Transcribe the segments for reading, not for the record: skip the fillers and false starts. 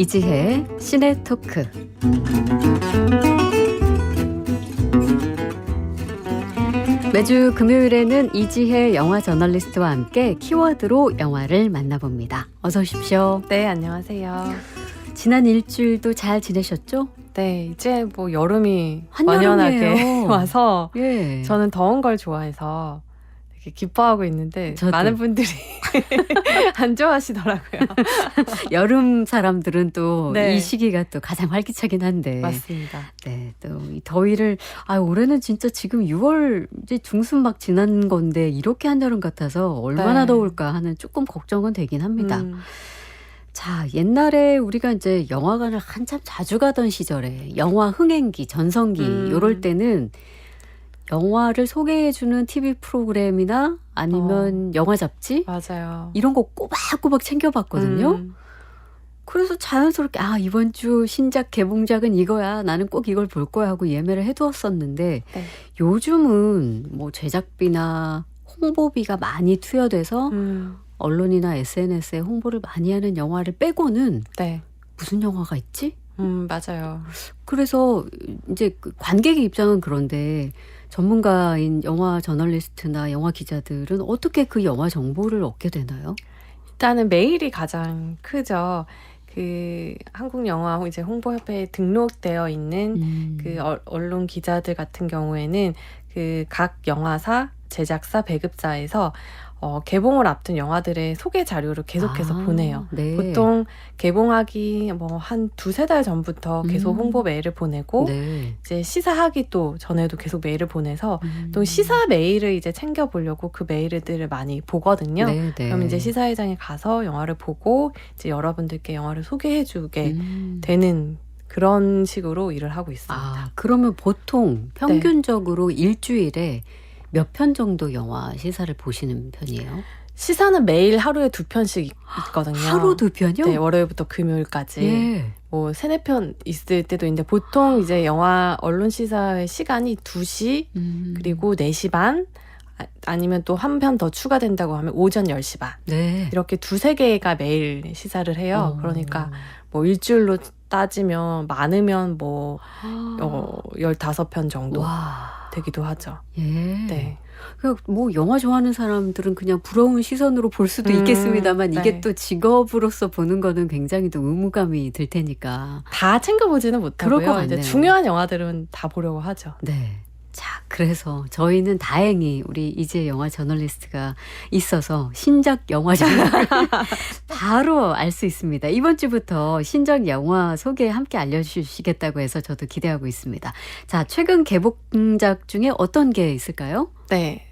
이지혜 시네토크. 매주 금요일에는 이지혜 영화 저널리스트와 함께 키워드로 영화를 만나봅니다. 어서 오십시오. 네, 안녕하세요. 지난 일주일도 잘 지내셨죠? 네, 이제 뭐 여름이 한여름이에요. 완연하게 와서 예. 저는 더운 걸 좋아해서 되게 기뻐하고 있는데 저도. 많은 분들이 안 좋아하시더라고요. 여름 사람들은 또 이 네. 시기가 또 가장 활기차긴 한데. 맞습니다. 네, 또 이 더위를 올해는 진짜 지금 6월 이제 중순 막 지난 건데 이렇게 한여름 같아서 얼마나 네. 더울까 하는 조금 걱정은 되긴 합니다. 음, 자, 옛날에 우리가 이제 영화관을 한참 자주 가던 시절에 영화 흥행기, 전성기 요럴 때는 영화를 소개해주는 TV 프로그램이나 아니면 영화 잡지 맞아요. 이런 거 꼬박꼬박 챙겨봤거든요. 음, 그래서 자연스럽게 이번 주 신작 개봉작은 이거야. 나는 꼭 이걸 볼 거야 하고 예매를 해두었었는데 네. 요즘은 뭐 제작비나 홍보비가 많이 투여돼서 언론이나 SNS에 홍보를 많이 하는 영화를 빼고는 네. 무슨 영화가 있지? 맞아요. 그래서 이제 그 관객의 입장은 그런데 전문가인 영화 저널리스트나 영화 기자들은 어떻게 그 영화 정보를 얻게 되나요? 일단은 메일이 가장 크죠. 그 한국 영화 이제 홍보협회에 등록되어 있는 그 언론 기자들 같은 경우에는 그 각 영화사, 제작사, 배급사에서 개봉을 앞둔 영화들의 소개 자료를 계속해서 보내요. 네. 보통 개봉하기 뭐 한 두세 달 전부터 계속 홍보 메일을 보내고 네. 이제 시사하기 또 전에도 계속 메일을 보내서 또 시사 메일을 이제 챙겨 보려고 그 메일들을 많이 보거든요. 네, 네. 그럼 이제 시사회장에 가서 영화를 보고 이제 여러분들께 영화를 소개해주게 되는 그런 식으로 일을 하고 있습니다. 그러면 보통 평균적으로 일주일에 몇 편 정도 영화 시사를 보시는 편이에요? 시사는 매일 하루에 2편씩 있거든요. 하루 2편이요? 네, 월요일부터 금요일까지. 예. 뭐 3-4편 있을 때도 있는데 보통 이제 영화 언론 시사의 시간이 2시 그리고 4시 반 아니면 또 한 편 더 추가된다고 하면 오전 10시 반 네. 이렇게 2-3개가 매일 시사를 해요. 그러니까 뭐 일주일로 따지면 많으면 뭐 15편 정도 와. 되기도 하죠. 예. 네. 뭐 영화 좋아하는 사람들은 그냥 부러운 시선으로 볼 수도 있겠습니다만 네. 이게 또 직업으로서 보는 거는 굉장히 또 의무감이 들 테니까. 다 챙겨보지는 그럴 것 못하고요. 이제 같네요. 중요한 영화들은 다 보려고 하죠. 네. 자, 그래서 저희는 다행히 우리 이제 영화 저널리스트가 있어서 신작 영화 정보를 바로 알 수 있습니다. 이번 주부터 신작 영화 소개 함께 알려주시겠다고 해서 저도 기대하고 있습니다. 자, 최근 개봉작 중에 어떤 게 있을까요? 네.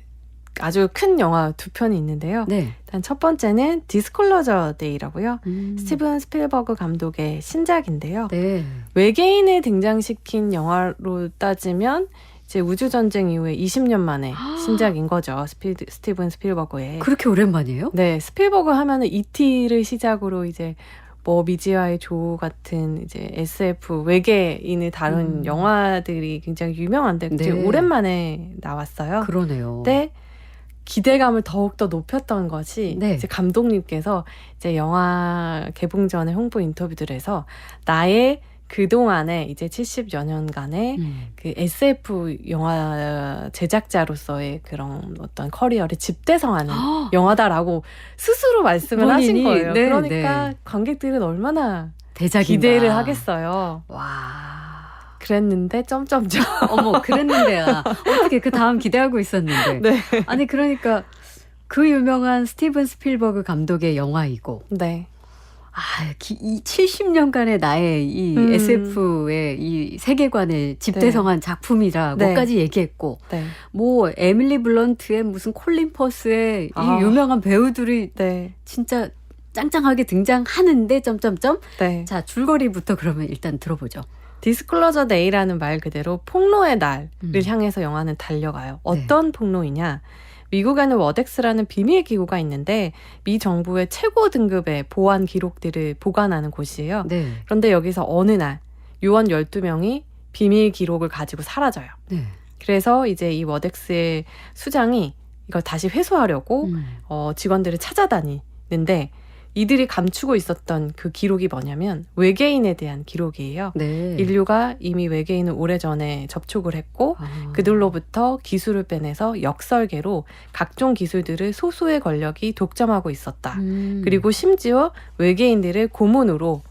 아주 큰 영화 2편이 있는데요. 네. 일단 첫 번째는 디스클로저 데이라고요. 스티븐 스필버그 감독의 신작인데요. 네. 외계인을 등장시킨 영화로 따지면 이제 우주전쟁 이후에 20년 만에 신작인 거죠. 스티븐 스필버그의. 그렇게 오랜만이에요? 네, 스필버그 하면은 E.T.를 시작으로 이제 뭐 미지와의 조 같은 이제 SF 외계인을 다룬 영화들이 굉장히 유명한데 네. 되게 오랜만에 나왔어요. 그러네요. 그때 기대감을 더욱더 높였던 것이 네. 이제 감독님께서 이제 영화 개봉 전에 홍보 인터뷰들에서 나의 그동안에 이제 70여 년간의 그 SF 영화 제작자로서의 그런 어떤 커리어를 집대성하는 영화다라고 스스로 말씀을 하신 본인이? 거예요. 네, 그러니까 네. 관객들은 얼마나 대작인가. 기대를 하겠어요. 와. 그랬는데 점점점. 어머, 그랬는데야. 어떻게 그 다음 기대하고 있었는데. 네. 아니, 그러니까 그 유명한 스티븐 스필버그 감독의 영화이고. 네. 이 70년간의 나의 이 SF의 이 세계관을 집대성한 작품이라고까지 얘기했고, 네. 뭐, 에밀리 블런트의 무슨 콜린 퍼스의 이 유명한 배우들이 네. 진짜 짱짱하게 등장하는데, 점점점. 네. 자, 줄거리부터 그러면 일단 들어보죠. 디스클로저 데이라는 말 그대로 폭로의 날을 향해서 영화는 달려가요. 어떤 폭로이냐? 미국에는 워덱스라는 비밀 기구가 있는데 미 정부의 최고 등급의 보안 기록들을 보관하는 곳이에요. 네. 그런데 여기서 어느 날 요원 12명이 비밀 기록을 가지고 사라져요. 네. 그래서 이제 이 워덱스의 수장이 이걸 다시 회수하려고 직원들을 찾아다니는데 이들이 감추고 있었던 그 기록이 뭐냐면 외계인에 대한 기록이에요. 네. 인류가 이미 외계인을 오래전에 접촉을 했고 그들로부터 기술을 빼내서 역설계로 각종 기술들을 소수의 권력이 독점하고 있었다. 그리고 심지어 외계인들을 고문으로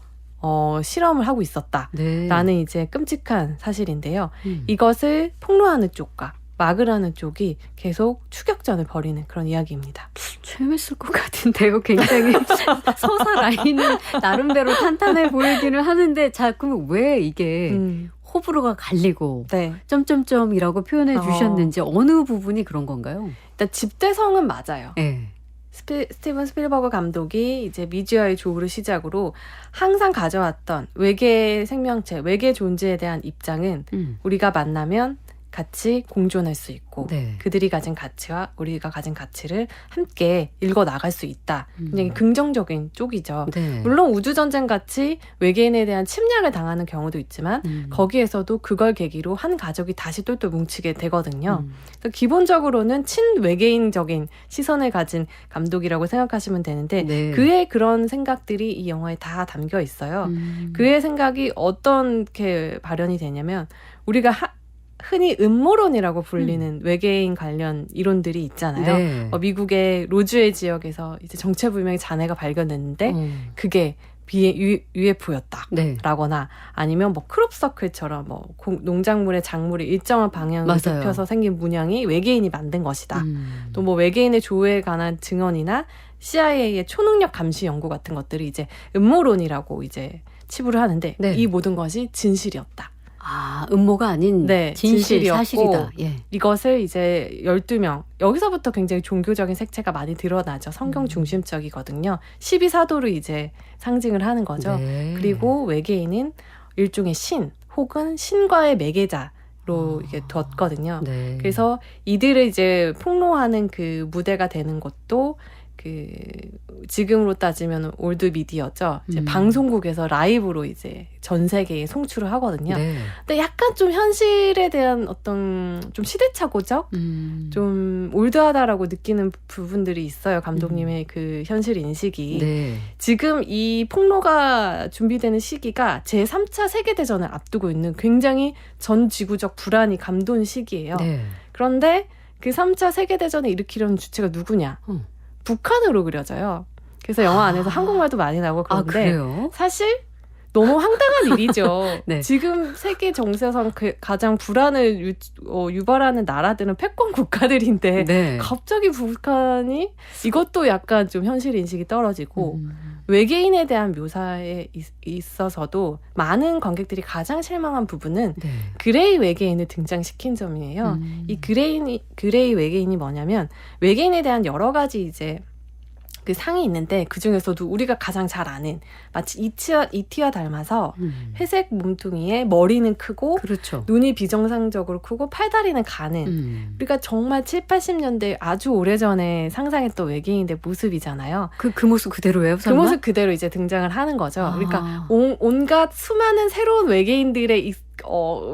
실험을 하고 있었다라는 네. 이제 끔찍한 사실인데요. 이것을 폭로하는 쪽과 막으라는 쪽이 계속 추격전을 벌이는 그런 이야기입니다. 재밌을 것 같은데요. 굉장히 서사 라인은 나름대로 탄탄해 보이기는 하는데 자, 그럼 왜 이게 호불호가 갈리고 네. 점점점이라고 표현해 주셨는지 어느 부분이 그런 건가요? 일단 집대성은 맞아요. 네. 스티븐 스필버그 감독이 이제 미지어의 조우를 시작으로 항상 가져왔던 외계 생명체, 외계 존재에 대한 입장은 우리가 만나면 같이 공존할 수 있고 네. 그들이 가진 가치와 우리가 가진 가치를 함께 읽어 나갈 수 있다. 굉장히 긍정적인 쪽이죠. 네. 물론 우주전쟁 같이 외계인에 대한 침략을 당하는 경우도 있지만 거기에서도 그걸 계기로 한 가족이 다시 똘똘 뭉치게 되거든요. 그래서 기본적으로는 친외계인적인 시선을 가진 감독이라고 생각하시면 되는데 네. 그의 그런 생각들이 이 영화에 다 담겨 있어요. 그의 생각이 어떻게 발현이 되냐면 우리가 흔히 음모론이라고 불리는 외계인 관련 이론들이 있잖아요. 네. 미국의 로즈웰 지역에서 이제 정체불명의 잔해가 발견됐는데 그게 UFO였다. 네. 라거나 아니면 뭐 크롭서클처럼 뭐 농작물의 작물이 일정한 방향으로 맞아요. 눕혀서 생긴 문양이 외계인이 만든 것이다. 또 뭐 외계인의 조회에 관한 증언이나 CIA의 초능력 감시 연구 같은 것들이 이제 음모론이라고 이제 치부를 하는데 네. 이 모든 것이 진실이었다. 아, 음모가 아닌 네, 진실, 진실이었고 사실이다. 예. 이것을 이제 12명, 여기서부터 굉장히 종교적인 색채가 많이 드러나죠. 성경 중심적이거든요. 12사도를 이제 상징을 하는 거죠. 네. 그리고 외계인은 일종의 신 혹은 신과의 매개자로 이게 뒀거든요. 네. 그래서 이들을 이제 폭로하는 그 무대가 되는 것도 그 지금으로 따지면 올드 미디어죠. 이제 방송국에서 라이브로 이제 전 세계에 송출을 하거든요. 네. 근데 약간 좀 현실에 대한 어떤 좀 시대착오적, 좀 올드하다라고 느끼는 부분들이 있어요. 감독님의 그 현실 인식이. 네. 지금 이 폭로가 준비되는 시기가 제3차 세계대전을 앞두고 있는 굉장히 전 지구적 불안이 감도는 시기예요. 네. 그런데 그 3차 세계대전을 일으키려는 주체가 누구냐? 북한으로 그려져요. 그래서 영화 안에서 한국말도 많이 나오고 그런데 그래요? 사실 너무 황당한 일이죠. 네. 지금 세계 정세상 가장 불안을 유발하는 나라들은 패권 국가들인데 네. 갑자기 북한이 이것도 약간 좀 현실 인식이 떨어지고 외계인에 대한 묘사에 있어서도 많은 관객들이 가장 실망한 부분은 네. 그레이 외계인을 등장시킨 점이에요. 이 그레이 외계인이 뭐냐면 외계인에 대한 여러 가지 이제 그 상이 있는데 그 중에서도 우리가 가장 잘 아는 마치 이티와 닮아서 회색 몸뚱이에 머리는 크고 그렇죠. 눈이 비정상적으로 크고 팔다리는 가는 우리가 정말 7, 80년대 아주 오래전에 상상했던 외계인의 모습이잖아요. 그 모습 그대로예요? 그 설마? 모습 그대로 이제 등장을 하는 거죠. 그러니까 온갖 수많은 새로운 외계인들의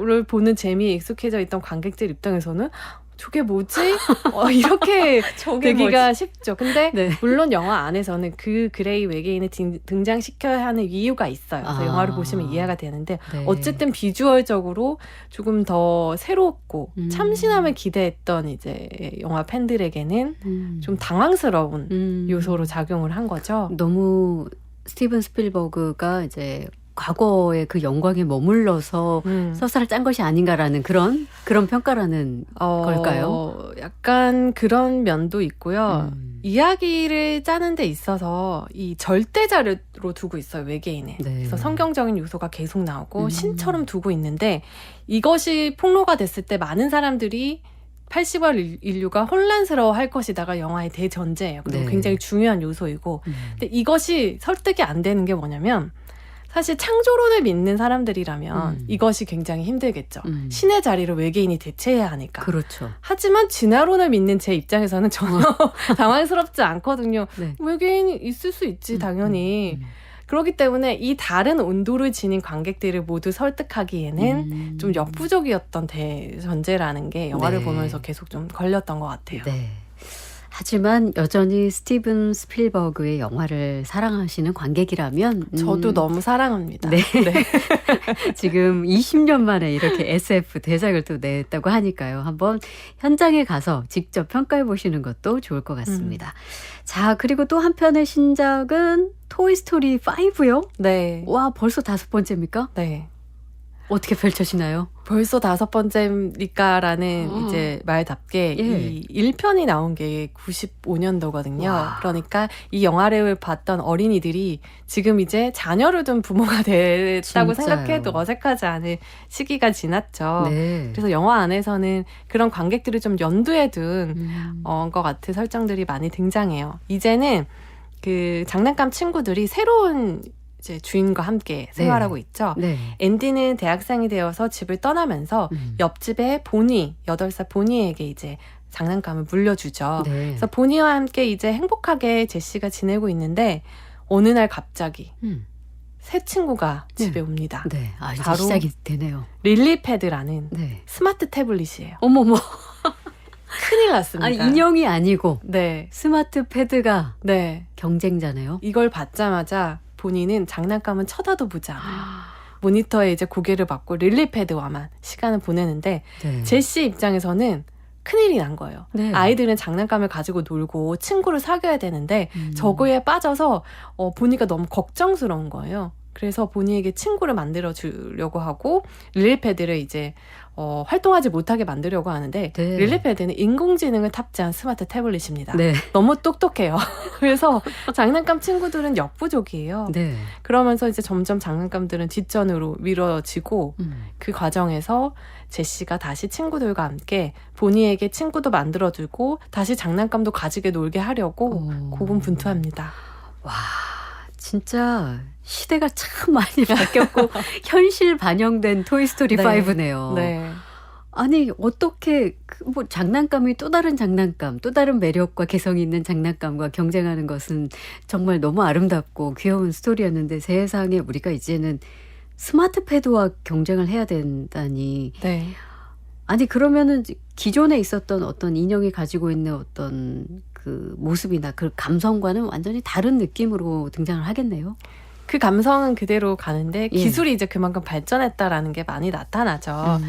를 보는 재미에 익숙해져 있던 관객들 입장에서는 저게 뭐지? 이렇게 되기가 쉽죠. 근데 네. 물론 영화 안에서는 그 그레이 외계인을 등장시켜야 하는 이유가 있어요. 그래서 영화를 보시면 이해가 되는데 네. 어쨌든 비주얼적으로 조금 더 새롭고 참신함을 기대했던 이제 영화 팬들에게는 좀 당황스러운 요소로 작용을 한 거죠. 너무 스티븐 스필버그가 이제 과거의 그 영광에 머물러서 서사를 짠 것이 아닌가라는 그런 평가라는 걸까요? 약간 그런 면도 있고요. 이야기를 짜는 데 있어서 이 절대자로 두고 있어요, 외계인을. 네. 그래서 성경적인 요소가 계속 나오고 신처럼 두고 있는데 이것이 폭로가 됐을 때 많은 사람들이 80월 인류가 혼란스러워 할 것이다가 영화의 대전제예요. 그리고 네. 굉장히 중요한 요소이고. 근데 이것이 설득이 안 되는 게 뭐냐면 사실 창조론을 믿는 사람들이라면 이것이 굉장히 힘들겠죠. 신의 자리를 외계인이 대체해야 하니까. 그렇죠. 하지만 진화론을 믿는 제 입장에서는 전혀 당황스럽지 않거든요. 네. 외계인이 있을 수 있지 당연히. 그렇기 때문에 이 다른 온도를 지닌 관객들을 모두 설득하기에는 좀 역부족이었던 대전제라는 게 영화를 네. 보면서 계속 좀 걸렸던 것 같아요. 네. 하지만 여전히 스티븐 스필버그의 영화를 사랑하시는 관객이라면 저도 너무 사랑합니다. 네. 지금 20년 만에 이렇게 SF 대작을 또 냈다고 하니까요. 한번 현장에 가서 직접 평가해 보시는 것도 좋을 것 같습니다. 자, 그리고 또 한편의 신작은 토이스토리 5요? 네. 와, 벌써 5번째입니까? 네. 어떻게 펼쳐지나요? 벌써 5번째입니까라는 이제 말답게 예. 이 1편이 나온 게 95년도거든요. 와. 그러니까 이 영화를 봤던 어린이들이 지금 이제 자녀를 둔 부모가 됐다고 진짜요. 생각해도 어색하지 않은 시기가 지났죠. 네. 그래서 영화 안에서는 그런 관객들을 좀 연두에 둔 것 같은 설정들이 많이 등장해요. 이제는 그 장난감 친구들이 새로운 이제 주인과 함께 생활하고 있죠. 네. 앤디는 대학생이 되어서 집을 떠나면서 옆집의 보니, 8살 보니에게 이제 장난감을 물려주죠. 네. 그래서 보니와 함께 이제 행복하게 제시가 지내고 있는데 어느 날 갑자기 새 친구가 집에 옵니다. 네. 아, 이제 바로 시작이 되네요. 릴리패드라는 네. 스마트 태블릿이에요. 어머머. 큰일 났습니다. 아, 인형이 아니고 네. 스마트 패드가 네. 경쟁자네요. 이걸 받자마자 본인은 장난감은 쳐다도 보지 않아요. 모니터에 이제 고개를 받고 릴리패드와만 시간을 보내는데 네. 제시 입장에서는 큰일이 난 거예요. 네. 아이들은 장난감을 가지고 놀고 친구를 사귀어야 되는데 저거에 빠져서 보니가 너무 걱정스러운 거예요. 그래서 보니에게 친구를 만들어 주려고 하고 릴리패드를 이제 활동하지 못하게 만들려고 하는데 네. 릴리패드는 인공지능을 탑재한 스마트 태블릿입니다. 네. 너무 똑똑해요. 그래서 장난감 친구들은 역부족이에요. 네. 그러면서 이제 점점 장난감들은 뒷전으로 미뤄지고 그 과정에서 제시가 다시 친구들과 함께 보니에게 친구도 만들어주고 다시 장난감도 가지게 놀게 하려고 고군분투합니다. 와, 진짜 시대가 참 많이 바뀌었고 현실 반영된 토이스토리 네. 5네요. 네. 아니 어떻게 뭐 장난감이 또 다른 장난감, 또 다른 매력과 개성이 있는 장난감과 경쟁하는 것은 정말 너무 아름답고 귀여운 스토리였는데 세상에 우리가 이제는 스마트 패드와 경쟁을 해야 된다니. 네. 아니 그러면은 기존에 있었던 어떤 인형이 가지고 있는 어떤 그 모습이나 그 감성과는 완전히 다른 느낌으로 등장을 하겠네요. 그 감성은 그대로 가는데 기술이 이제 그만큼 발전했다라는 게 많이 나타나죠.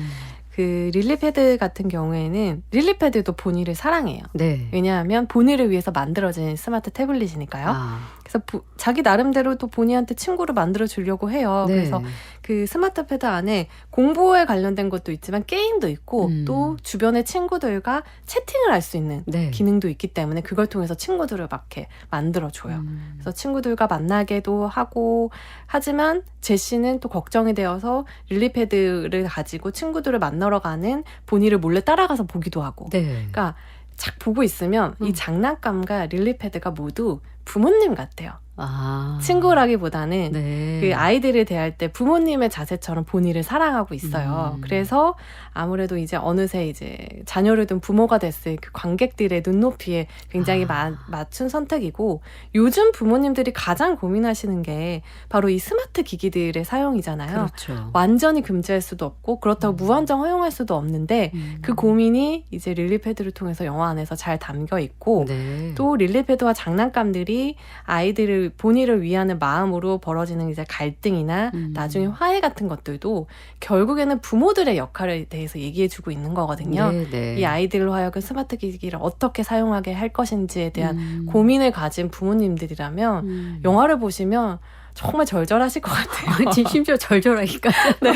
그 릴리패드 같은 경우에는 릴리패드도 보니를 사랑해요. 네. 왜냐하면 보니를 위해서 만들어진 스마트 태블릿이니까요. 아, 그래서 자기 나름대로 또 보니한테 친구를 만들어 주려고 해요. 네. 그래서 그 스마트 패드 안에 공부에 관련된 것도 있지만 게임도 있고 또 주변의 친구들과 채팅을 할 수 있는 네. 기능도 있기 때문에 그걸 통해서 친구들을 막 이렇게 만들어줘요. 그래서 친구들과 만나게도 하고 하지만 제시는 또 걱정이 되어서 릴리패드를 가지고 친구들을 만나러 가는 보니를 몰래 따라가서 보기도 하고 네. 그러니까 착 보고 있으면 이 장난감과 릴리패드가 모두 부모님 같아요. 아. 친구라기보다는 네. 그 아이들을 대할 때 부모님의 자세처럼 본인을 사랑하고 있어요. 그래서 아무래도 이제 어느새 이제 자녀를 둔 부모가 됐을 그 관객들의 눈높이에 굉장히 맞춘 선택이고 요즘 부모님들이 가장 고민하시는 게 바로 이 스마트 기기들의 사용이잖아요. 그렇죠. 완전히 금지할 수도 없고 그렇다고 무한정 허용할 수도 없는데 그 고민이 이제 릴리패드를 통해서 영화 안에서 잘 담겨 있고 네. 또 릴리패드와 장난감들이 아이들을 본인을 위하는 마음으로 벌어지는 이제 갈등이나 나중에 화해 같은 것들도 결국에는 부모들의 역할에 대해서 얘기해주고 있는 거거든요. 네, 네. 이 아이들로 하여금 스마트 기기를 어떻게 사용하게 할 것인지에 대한 고민을 가진 부모님들이라면 영화를 보시면 정말 절절하실 것 같아요. 심지어 절절하기까지. 네.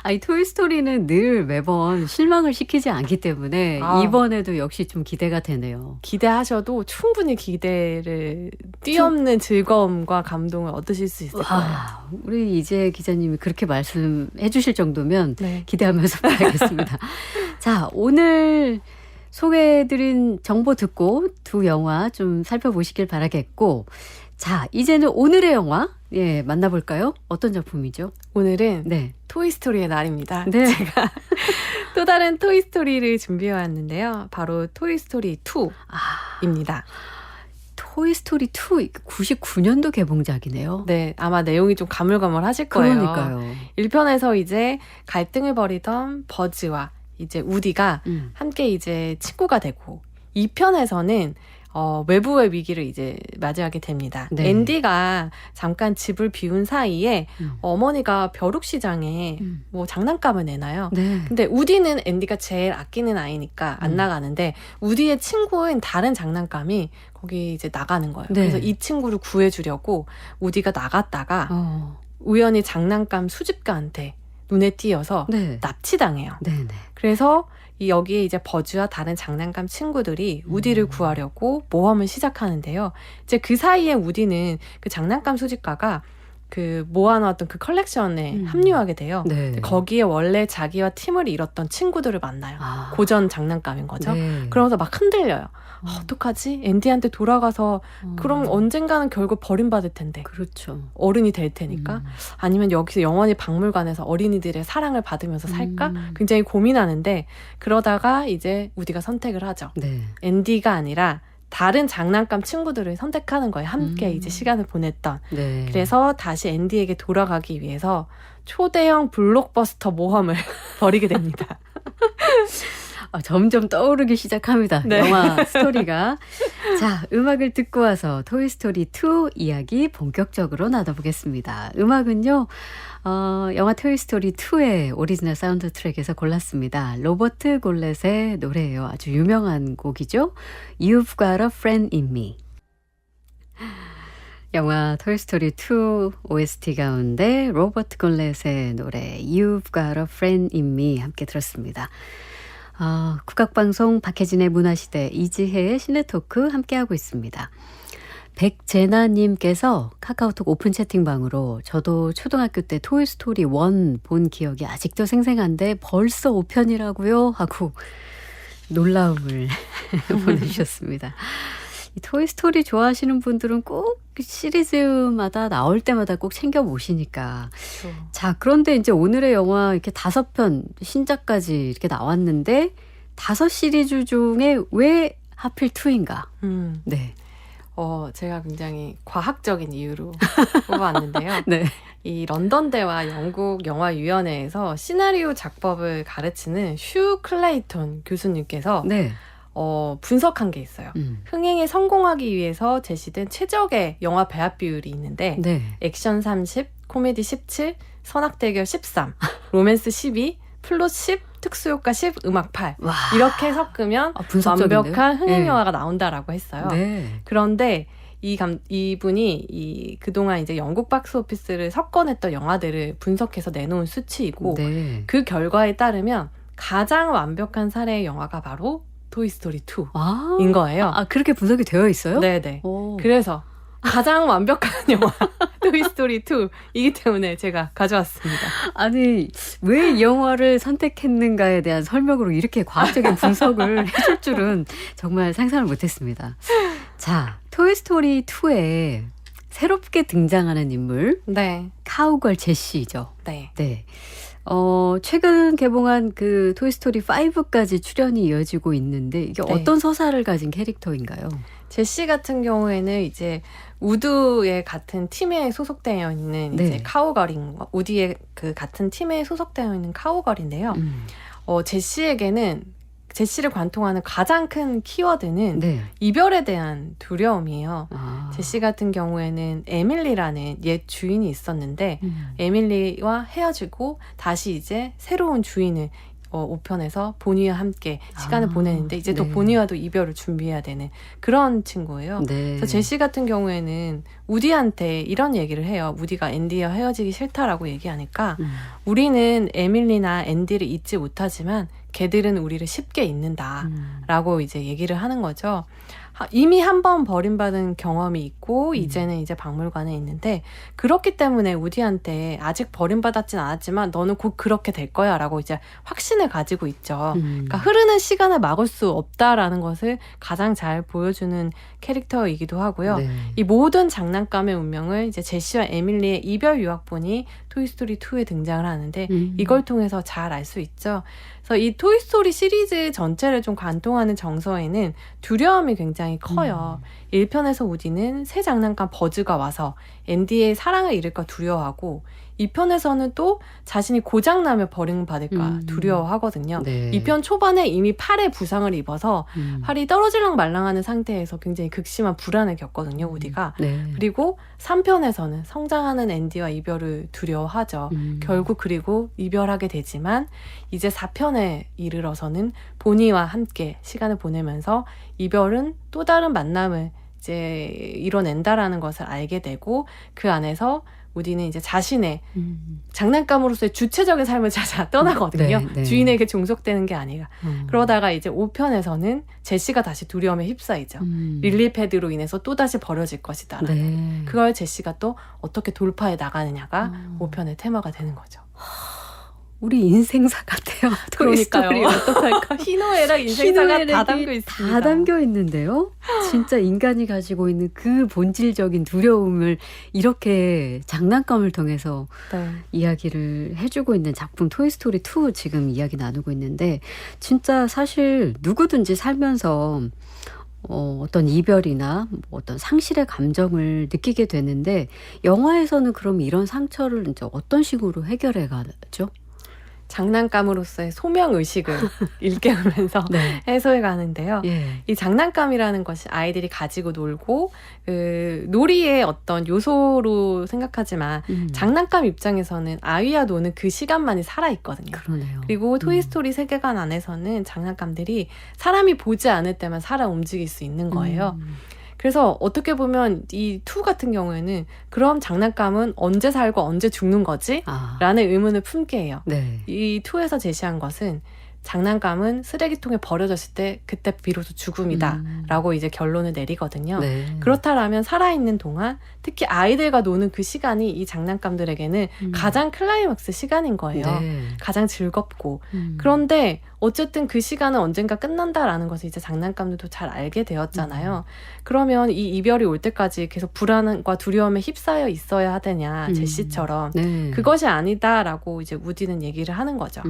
아니 토이스토리는 늘 매번 실망을 시키지 않기 때문에 이번에도 역시 좀 기대가 되네요. 기대하셔도 충분히 기대를 뛰어넘는 즐거움과 감동을 얻으실 수 있을 거예요. 우리 이재 기자님이 그렇게 말씀해 주실 정도면 네. 기대하면서 봐야겠습니다. 자, 오늘 소개해드린 정보 듣고 두 영화 좀 살펴보시길 바라겠고 자, 이제는 오늘의 영화 만나볼까요? 어떤 작품이죠? 오늘은 네. 토이스토리의 날입니다. 네. 제가 또 다른 토이스토리를 준비해왔는데요. 바로 토이스토리 2입니다. 토이스토리 2, 99년도 개봉작이네요. 네, 아마 내용이 좀 가물가물하실 거예요. 그러니까요. 1편에서 이제 갈등을 벌이던 버즈와 이제 우디가 함께 이제 친구가 되고 2편에서는 외부의 위기를 이제 맞이하게 됩니다. 네. 앤디가 잠깐 집을 비운 사이에 어머니가 벼룩시장에 뭐 장난감을 내놔요. 네. 근데 우디는 앤디가 제일 아끼는 아이니까 안 나가는데 우디의 친구인 다른 장난감이 거기 이제 나가는 거예요. 네. 그래서 이 친구를 구해주려고 우디가 나갔다가 어. 우연히 장난감 수집가한테 눈에 띄어서 네. 납치당해요. 네네. 그래서 여기에 이제 버즈와 다른 장난감 친구들이 우디를 구하려고 모험을 시작하는데요. 이제 그 사이에 우디는 그 장난감 수집가가 그 모아놨던 그 컬렉션에 합류하게 돼요. 네. 거기에 원래 자기와 팀을 이뤘던 친구들을 만나요. 아. 고전 장난감인 거죠. 네. 그러면서 막 흔들려요. 어떡하지? 앤디한테 돌아가서 그럼 언젠가는 결국 버림받을 텐데. 그렇죠. 어른이 될 테니까. 아니면 여기서 영원히 박물관에서 어린이들의 사랑을 받으면서 살까? 굉장히 고민하는데 그러다가 이제 우디가 선택을 하죠. 네. 앤디가 아니라 다른 장난감 친구들을 선택하는 거예요. 함께 이제 시간을 보냈던. 네. 그래서 다시 앤디에게 돌아가기 위해서 초대형 블록버스터 모험을 벌이게 됩니다. 점점 떠오르기 시작합니다. 네. 영화 스토리가. 자, 음악을 듣고 와서 토이스토리 2 이야기 본격적으로 나눠보겠습니다. 음악은요, 영화 토이스토리 2의 오리지널 사운드 트랙에서 골랐습니다. 로버트 골렛의 노래예요. 아주 유명한 곡이죠. You've Got a Friend in Me. 영화 토이스토리 2 OST 가운데 로버트 골렛의 노래 You've Got a Friend in Me 함께 들었습니다. 국악방송 박혜진의 문화시대 이지혜의 시네토크 함께하고 있습니다. 백제나님께서 카카오톡 오픈 채팅방으로 저도 초등학교 때 토이스토리 1 본 기억이 아직도 생생한데 벌써 5편이라고요? 하고 놀라움을 보내주셨습니다. 이 토이스토리 좋아하시는 분들은 꼭 시리즈마다 나올 때마다 꼭 챙겨보시니까. 그렇죠. 자, 그런데 이제 오늘의 영화 이렇게 5편 신작까지 이렇게 나왔는데 5 시리즈 중에 왜 하필 2인가? 네. 제가 굉장히 과학적인 이유로 뽑아왔는데요. 네. 이 런던대와 영국 영화위원회에서 시나리오 작법을 가르치는 슈 클레이턴 교수님께서 네. 분석한 게 있어요. 흥행에 성공하기 위해서 제시된 최적의 영화 배합 비율이 있는데 네. 액션 30, 코미디 17, 선악대결 13, 로맨스 12, 플롯 10, 특수효과 10, 음악 8 와. 이렇게 섞으면 분석적인데요? 완벽한 흥행 네. 영화가 나온다라고 했어요. 네. 그런데 이분이 그동안 이제 영국 박스오피스를 석권했던 영화들을 분석해서 내놓은 수치이고 네. 그 결과에 따르면 가장 완벽한 사례의 영화가 바로 토이스토리 2인 거예요. 그렇게 분석이 되어 있어요? 네네. 오. 그래서 가장 완벽한 영화 토이스토리 2이기 때문에 제가 가져왔습니다. 아니, 왜 이 영화를 선택했는가에 대한 설명으로 이렇게 과학적인 분석을 해줄 줄은 정말 상상을 못했습니다. 자, 토이스토리 2에 새롭게 등장하는 인물, 네. 카우걸 제시죠. 네. 네. 최근 개봉한 그 토이스토리 5까지 출연이 이어지고 있는데 이게 네. 어떤 서사를 가진 캐릭터인가요? 제시 같은 경우에는 이제 우드의 같은 팀에 소속되어 있는 네. 이제 카우걸인 우디의 그 같은 팀에 소속되어 있는 카우걸인데요. 제시를 관통하는 가장 큰 키워드는 네. 이별에 대한 두려움이에요. 아. 제시 같은 경우에는 에밀리라는 옛 주인이 있었는데 에밀리와 헤어지고 다시 이제 새로운 주인을 5편에서 보니와 함께 시간을 보내는데 이제 또 네. 보니와도 이별을 준비해야 되는 그런 친구예요. 네. 그래서 제시 같은 경우에는 우디한테 이런 얘기를 해요. 우디가 앤디와 헤어지기 싫다라고 얘기하니까 우리는 에밀리나 앤디를 잊지 못하지만 걔들은 우리를 쉽게 잊는다라고 이제 얘기를 하는 거죠. 이미 한 번 버림받은 경험이 있고 이제는 이제 박물관에 있는데 그렇기 때문에 우디한테 아직 버림받았진 않았지만 너는 곧 그렇게 될 거야 라고 이제 확신을 가지고 있죠. 그러니까 흐르는 시간을 막을 수 없다라는 것을 가장 잘 보여주는 캐릭터이기도 하고요. 네. 이 모든 장난감의 운명을 이제 제시와 에밀리의 이별 유학본이 토이스토리 2에 등장을 하는데 이걸 통해서 잘 알 수 있죠. 그래서 이 토이스토리 시리즈 전체를 좀 관통하는 정서에는 두려움이 굉장히 커요. 1편에서 우디는 새 장난감 버즈가 와서 앤디의 사랑을 잃을까 두려워하고 2편에서는 또 자신이 고장나면 버림받을까 두려워하거든요. 네. 2편 초반에 이미 팔에 부상을 입어서 팔이 떨어질랑 말랑하는 상태에서 굉장히 극심한 불안을 겪거든요, 우디가. 네. 그리고 3편에서는 성장하는 앤디와 이별을 두려워하죠. 결국 그리고 이별하게 되지만 이제 4편에 이르러서는 보니와 함께 시간을 보내면서 이별은 또 다른 만남을 이제 이뤄낸다라는 것을 알게 되고 그 안에서 우디는 이제 자신의 장난감으로서의 주체적인 삶을 찾아 떠나거든요. 네, 네. 주인에게 종속되는 게 아니라. 그러다가 이제 5편에서는 제시가 다시 두려움에 휩싸이죠. 릴리 패드로 인해서 또다시 버려질 것이다. 네. 그걸 제시가 또 어떻게 돌파해 나가느냐가 5편의 테마가 되는 거죠. 우리 인생사 같아요. 그러니까요. 토이스토리 어떡할까? 희노애락 인생사가 다 희노애락이 담겨 있습니다. 다 담겨 있는데요. 진짜 인간이 가지고 있는 그 본질적인 두려움을 이렇게 장난감을 통해서 네. 이야기를 해주고 있는 작품 토이스토리 2 지금 이야기 나누고 있는데 진짜 사실 누구든지 살면서 어떤 이별이나 어떤 상실의 감정을 느끼게 되는데 영화에서는 그럼 이런 상처를 이제 어떤 식으로 해결해 가죠? 장난감으로서의 소명의식을 일깨우면서 네. 해소해 가는데요. 예. 이 장난감이라는 것이 아이들이 가지고 놀고 그 놀이의 어떤 요소로 생각하지만 장난감 입장에서는 아이와 노는 그 시간만이 살아있거든요. 그러네요. 그리고 토이스토리 세계관 안에서는 장난감들이 사람이 보지 않을 때만 살아 움직일 수 있는 거예요. 그래서 어떻게 보면 이 2 같은 경우에는 그럼 장난감은 언제 살고 언제 죽는 거지? 아. 라는 의문을 품게 해요. 네. 이 2에서 제시한 것은 장난감은 쓰레기통에 버려졌을 때 그때 비로소 죽음이다 라고 이제 결론을 내리거든요. 네. 그렇다라면 살아있는 동안 특히 아이들과 노는 그 시간이 이 장난감들에게는 가장 클라이막스 시간인 거예요. 네. 가장 즐겁고 그런데 어쨌든 그 시간은 언젠가 끝난다라는 것을 이제 장난감들도 잘 알게 되었잖아요. 그러면 이 이별이 올 때까지 계속 불안과 두려움에 휩싸여 있어야 하느냐 제시처럼 네. 그것이 아니다라고 이제 우디는 얘기를 하는 거죠.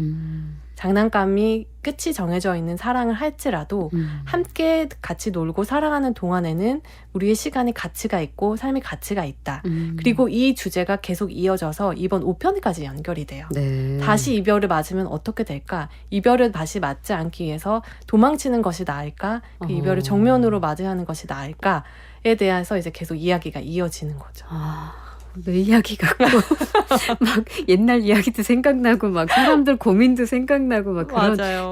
장난감이 끝이 정해져 있는 사랑을 할지라도 함께 같이 놀고 사랑하는 동안에는 우리의 시간이 가치가 있고 삶이 가치가 있다. 그리고 이 주제가 계속 이어져서 이번 5편까지 연결이 돼요. 네. 다시 이별을 맞으면 어떻게 될까? 이별을 다시 맞지 않기 위해서 도망치는 것이 나을까? 그 이별을 정면으로 맞이하는 것이 나을까?에 대해서 이제 계속 이야기가 이어지는 거죠. 내 이야기 같고 막 옛날 이야기도 생각나고 막 사람들 고민도 생각나고 막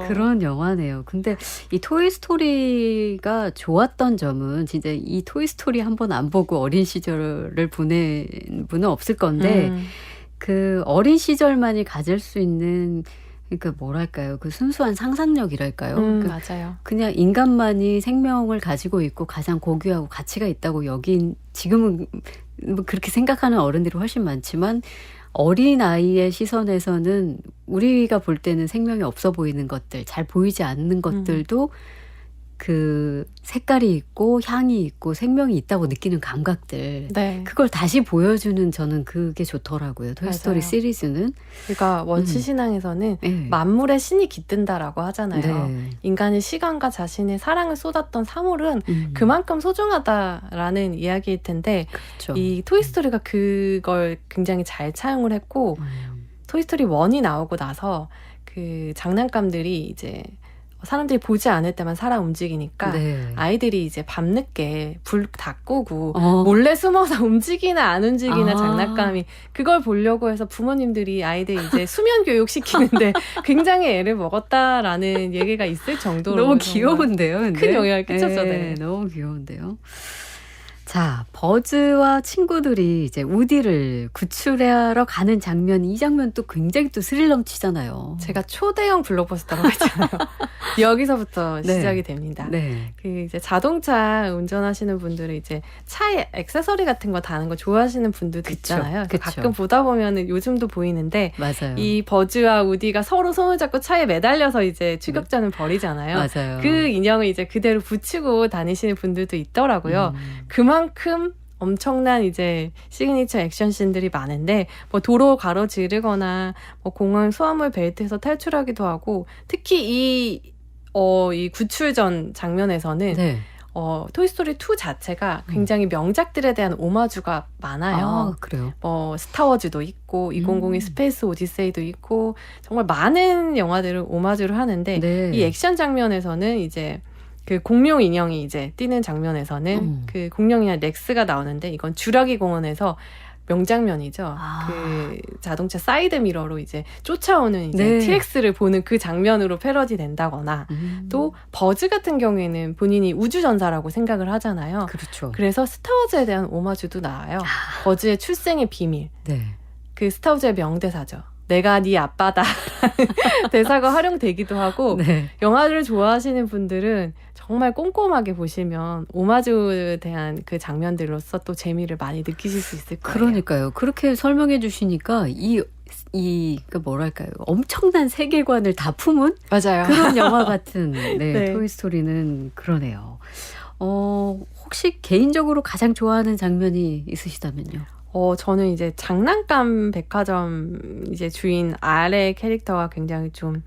그런 영화네요. 근데 이 토이스토리가 좋았던 점은 진짜 이 토이스토리 한번 안 보고 어린 시절을 보낸 분은 없을 건데 그 어린 시절만이 가질 수 있는 그러니까 뭐랄까요? 그 순수한 상상력이랄까요? 맞아요. 그냥 인간만이 생명을 가지고 있고 가장 고귀하고 가치가 있다고 여긴 지금은 뭐 그렇게 생각하는 어른들이 훨씬 많지만 어린 아이의 시선에서는 우리가 볼 때는 생명이 없어 보이는 것들, 잘 보이지 않는 것들도 그 색깔이 있고 향이 있고 생명이 있다고 느끼는 감각들. 네. 그걸 다시 보여주는 저는 그게 좋더라고요. 토이스토리 시리즈는. 그러니까 원시 신앙에서는 네. 만물의 신이 깃든다라고 하잖아요. 네. 인간이 시간과 자신의 사랑을 쏟았던 사물은 그만큼 소중하다라는 이야기일 텐데 그렇죠. 이 토이스토리가 그걸 굉장히 잘 차용을 했고 토이스토리 1이 나오고 나서 그 장난감들이 이제 사람들이 보지 않을 때만 살아 움직이니까 네. 아이들이 이제 밤늦게 불 다 끄고 몰래 숨어서 움직이나 안 움직이나 장난감이 그걸 보려고 해서 부모님들이 아이들 이제 수면 교육 시키는데 굉장히 애를 먹었다라는 얘기가 있을 정도로 너무 귀여운데요. 근데? 큰 영향을 끼쳤죠. 네, 너무 귀여운데요. 자, 버즈와 친구들이 이제 우디를 구출하러 가는 장면, 이 장면 또 굉장히 또 스릴 넘치잖아요. 제가 초대형 블록버스터라고 했잖아요. 여기서부터 네. 시작이 됩니다. 네. 그 이제 자동차 운전하시는 분들은 이제 차에 액세서리 같은 거 다는 거 좋아하시는 분들도 있잖아요. 그쵸. 가끔 보다 보면은 요즘도 보이는데 맞아요. 이 버즈와 우디가 서로 손을 잡고 차에 매달려서 이제 추격전을 벌이잖아요. 맞아요. 그 인형을 이제 그대로 붙이고 다니시는 분들도 있더라고요. 그만큼 엄청난 이제 시그니처 액션씬들이 많은데 뭐 도로 가로지르거나 뭐 공항 수화물 벨트에서 탈출하기도 하고 특히 이 구출전 장면에서는 네. 토이스토리 2 자체가 굉장히 명작들에 대한 오마주가 많아요. 아, 그래요? 스타워즈도 있고 2002 스페이스 오디세이도 있고 정말 많은 영화들을 오마주를 하는데 네. 이 액션 장면에서는 이제 그 공룡 인형이 이제 뛰는 장면에서는 그 공룡 인형 렉스가 나오는데 이건 주라기 공원에서 명장면이죠. 그 자동차 사이드 미러로 이제 쫓아오는 이제 네. TX를 보는 그 장면으로 패러디 된다거나 또 버즈 같은 경우에는 본인이 우주전사라고 생각을 하잖아요. 그렇죠. 그래서 스타워즈에 대한 오마주도 나와요. 버즈의 출생의 비밀. 네. 그 스타워즈의 명대사죠. 내가 네 아빠다. 대사가 활용되기도 하고 네. 영화를 좋아하시는 분들은 정말 꼼꼼하게 보시면 오마주에 대한 그 장면들로서 또 재미를 많이 느끼실 수 있을 거예요. 그러니까요. 그렇게 설명해 주시니까 그 뭐랄까요. 엄청난 세계관을 다 품은 맞아요. 그런 영화 같은 네. 토이스토리는 그러네요. 혹시 개인적으로 가장 좋아하는 장면이 있으시다면요? 저는 이제 장난감 백화점 이제 주인 R의 캐릭터가 굉장히 좀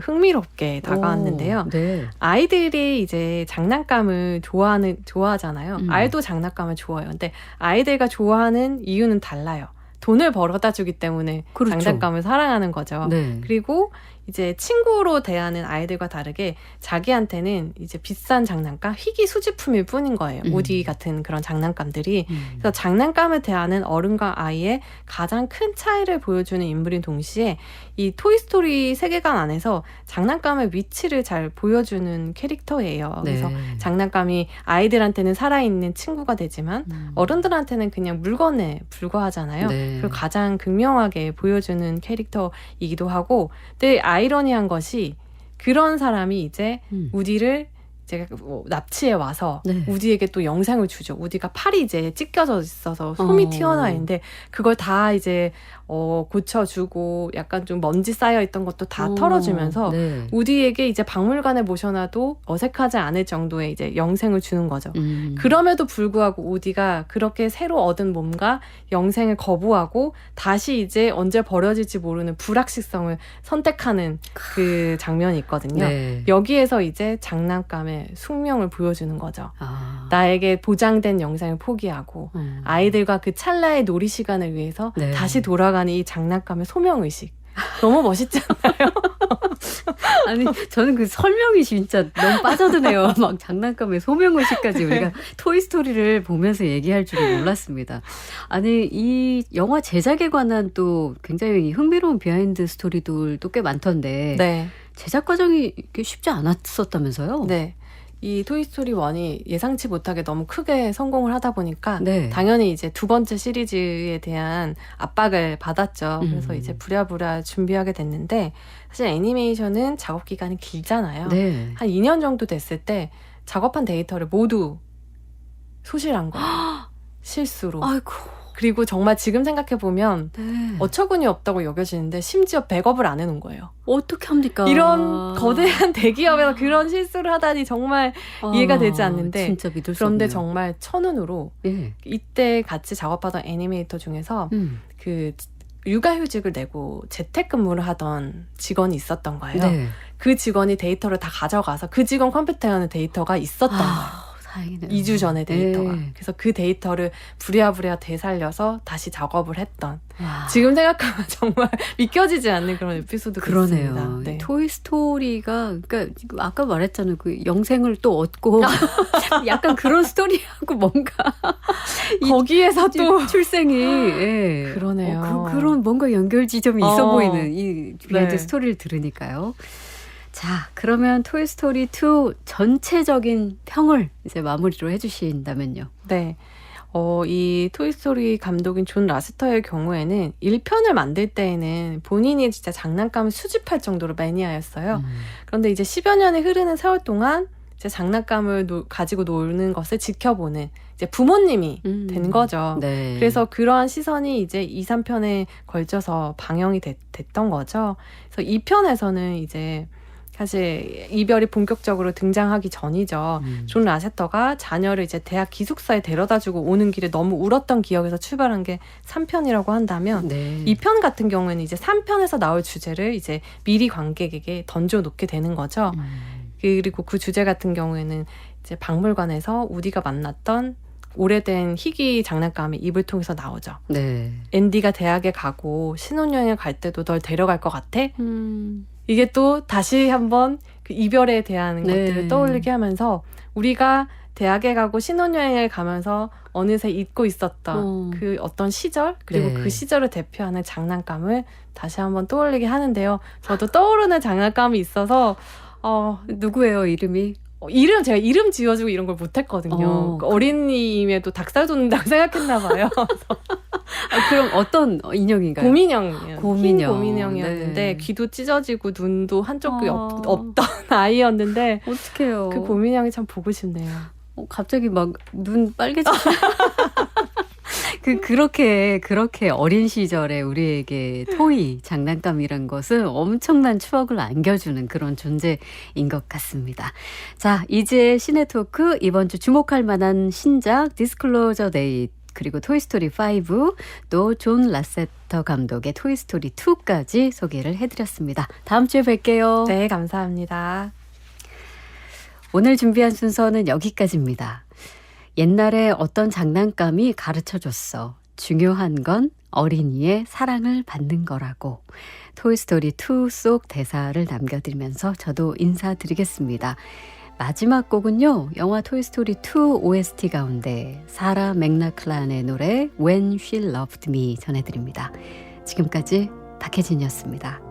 흥미롭게 다가왔는데요. 네. 아이들이 이제 장난감을 좋아하잖아요. R도 장난감을 좋아해요. 근데 아이들과 좋아하는 이유는 달라요. 돈을 벌어다 주기 때문에 그렇죠. 장난감을 사랑하는 거죠. 네. 그리고 이제 친구로 대하는 아이들과 다르게 자기한테는 이제 비싼 장난감, 희귀 수집품일 뿐인 거예요. 우디 같은 그런 장난감들이. 그래서 장난감을 대하는 어른과 아이의 가장 큰 차이를 보여주는 인물인 동시에 이 토이스토리 세계관 안에서 장난감의 위치를 잘 보여주는 캐릭터예요. 네. 그래서 장난감이 아이들한테는 살아있는 친구가 되지만 어른들한테는 그냥 물건에 불과하잖아요. 네. 그걸 가장 극명하게 보여주는 캐릭터이기도 하고, 근데 아이러니한 것이 그런 사람이 이제 우디를 이제 납치해 와서 네. 우디에게 또 영상을 주죠. 우디가 팔이 이제 찢겨져 있어서 솜이 튀어나와 있는데 그걸 다 이제 고쳐주고 약간 좀 먼지 쌓여 있던 것도 다 털어주면서 네. 우디에게 이제 박물관에 모셔놔도 어색하지 않을 정도의 이제 영생을 주는 거죠. 그럼에도 불구하고 우디가 그렇게 새로 얻은 몸과 영생을 거부하고 다시 이제 언제 버려질지 모르는 불확실성을 선택하는 그 장면이 있거든요. 네. 여기에서 이제 장난감의 숙명을 보여주는 거죠. 나에게 보장된 영생을 포기하고 아이들과 그 찰나의 놀이 시간을 위해서 네. 다시 돌아가는 이 장난감의 소명의식. 너무 멋있지 않나요? 아니, 저는 그 설명이 진짜 너무 빠져드네요. 막 장난감의 소명의식까지 우리가 토이스토리를 보면서 얘기할 줄은 몰랐습니다. 아니, 이 영화 제작에 관한 또 굉장히 흥미로운 비하인드 스토리들도 꽤 많던데. 네. 제작 과정이 쉽지 않았었다면서요? 네. 이 토이스토리 1이 예상치 못하게 너무 크게 성공을 하다 보니까 네. 당연히 이제 두 번째 시리즈에 대한 압박을 받았죠. 그래서 이제 부랴부랴 준비하게 됐는데 사실 애니메이션은 작업 기간이 길잖아요. 네. 한 2년 정도 됐을 때 작업한 데이터를 모두 소실한 거예요. 실수로. 아이고. 그리고 정말 지금 생각해보면 네. 어처구니 없다고 여겨지는데 심지어 백업을 안 해놓은 거예요. 어떻게 합니까? 이런 거대한 대기업에서 그런 실수를 하다니 정말 이해가 되지 않는데 진짜 믿을 수 그런데 없네요. 정말 천운으로 예. 이때 같이 작업하던 애니메이터 중에서 그 육아휴직을 내고 재택근무를 하던 직원이 있었던 거예요. 네. 그 직원이 데이터를 다 가져가서 그 직원 컴퓨터에 하는 데이터가 있었던 거예요. 다행이네요. 2주 전에 데이터가. 네. 그래서 그 데이터를 부랴부랴 되살려서 다시 작업을 했던. 와. 지금 생각하면 정말 믿겨지지 않는 그런 에피소드가 그러네요. 있습니다. 네. 토이스토리가 그러니까 아까 말했잖아요. 그 영생을 또 얻고 약간 그런 스토리하고 뭔가 거기에서 또 출생이 예. 그러네요. 그런 뭔가 연결 지점이 있어 어. 보이는 이 비하인드 네. 스토리를 들으니까요. 자, 그러면 토이스토리 2 전체적인 평을 이제 마무리로 해주신다면요. 네. 이 토이스토리 감독인 존 라스터의 경우에는 1편을 만들 때에는 본인이 진짜 장난감을 수집할 정도로 매니아였어요. 그런데 이제 10여 년이 흐르는 세월 동안 이제 장난감을 가지고 노는 것을 지켜보는 이제 부모님이 된 거죠. 네. 그래서 그러한 시선이 이제 2, 3편에 걸쳐서 방영이 됐던 거죠. 그래서 2편에서는 이제 사실 이별이 본격적으로 등장하기 전이죠. 존 라세터가 자녀를 이제 대학 기숙사에 데려다주고 오는 길에 너무 울었던 기억에서 출발한 게 3편이라고 한다면 네. 2편 같은 경우에는 이제 3편에서 나올 주제를 이제 미리 관객에게 던져놓게 되는 거죠. 그리고 그 주제 같은 경우에는 이제 박물관에서 우디가 만났던 오래된 희귀 장난감이 입을 통해서 나오죠. 네. 앤디가 대학에 가고 신혼여행을 갈 때도 널 데려갈 것 같아? 음. 이게 또 다시 한번 그 이별에 대한 네. 것들을 떠올리게 하면서 우리가 대학에 가고 신혼여행을 가면서 어느새 잊고 있었던 그 어떤 시절 그리고 네. 그 시절을 대표하는 장난감을 다시 한번 떠올리게 하는데요. 저도 떠오르는 장난감이 있어서 누구예요, 이름이? 제가 이름 지어주고 이런 걸 못했거든요. 어린이임에도 닭살 돋는다고 생각했나 봐요. 그럼 어떤 인형인가요? 곰인형이에요. 곰인형. 흰 곰인형이었는데 네. 귀도 찢어지고 눈도 한쪽이 없던 아이였는데 어떡해요. 그 곰인형이 참 보고 싶네요. 갑자기 막 눈 빨개지죠. 그렇게 어린 시절에 우리에게 토이, 장난감이란 것은 엄청난 추억을 안겨주는 그런 존재인 것 같습니다. 자, 이제 시네토크 이번 주 주목할 만한 신작 디스클로저 데이 그리고 토이스토리 5 또 존 라세터 감독의 토이스토리 2까지 소개를 해드렸습니다. 다음 주에 뵐게요. 네, 감사합니다. 오늘 준비한 순서는 여기까지입니다. 옛날에 어떤 장난감이 가르쳐줬어. 중요한 건 어린이의 사랑을 받는 거라고. 토이스토리 2 속 대사를 남겨드리면서 저도 인사드리겠습니다. 마지막 곡은요. 영화 토이스토리 2 OST 가운데 사라 맥락클란의 노래 When She Loved Me 전해드립니다. 지금까지 박혜진이었습니다.